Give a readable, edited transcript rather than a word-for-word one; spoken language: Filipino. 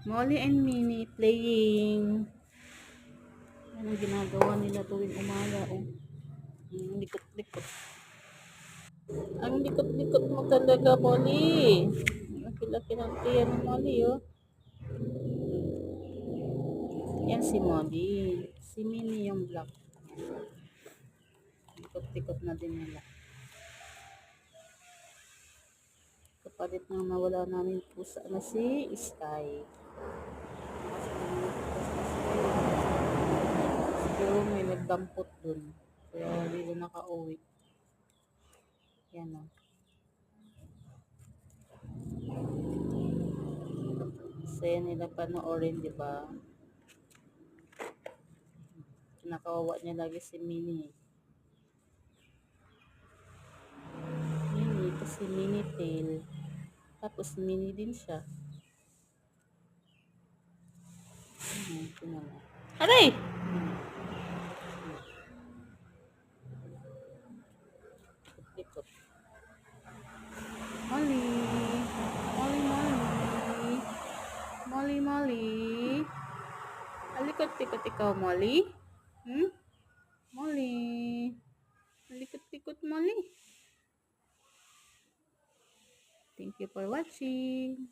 Molly and Minnie playing. Anong ginagawa nila tuwing umaga, oh. Ang likot-likot. Ang likot-likot mo talaga, Molly. Ang laki-laki ng tiyan ng Molly, oh. Yan si Molly. Si Minnie yung black. Likot-likot na din nila. Kapalit nang nawala namin pusa na si Sky. Siguro may nagdampot dun. Kaya hindi na nakauwi. Yan o. Saya nila panoorin, di ba? Kinakawawa niya lagi si Minnie. Minnie, kasi Minnie tail. Tapos Minnie din siya. Ito na lang. Aray! Ikot. Molly. Molly, Molly. Molly, Molly. Alikot-tikot ikaw, Molly. Molly. Alikot-tikot, Molly. Thank you for watching.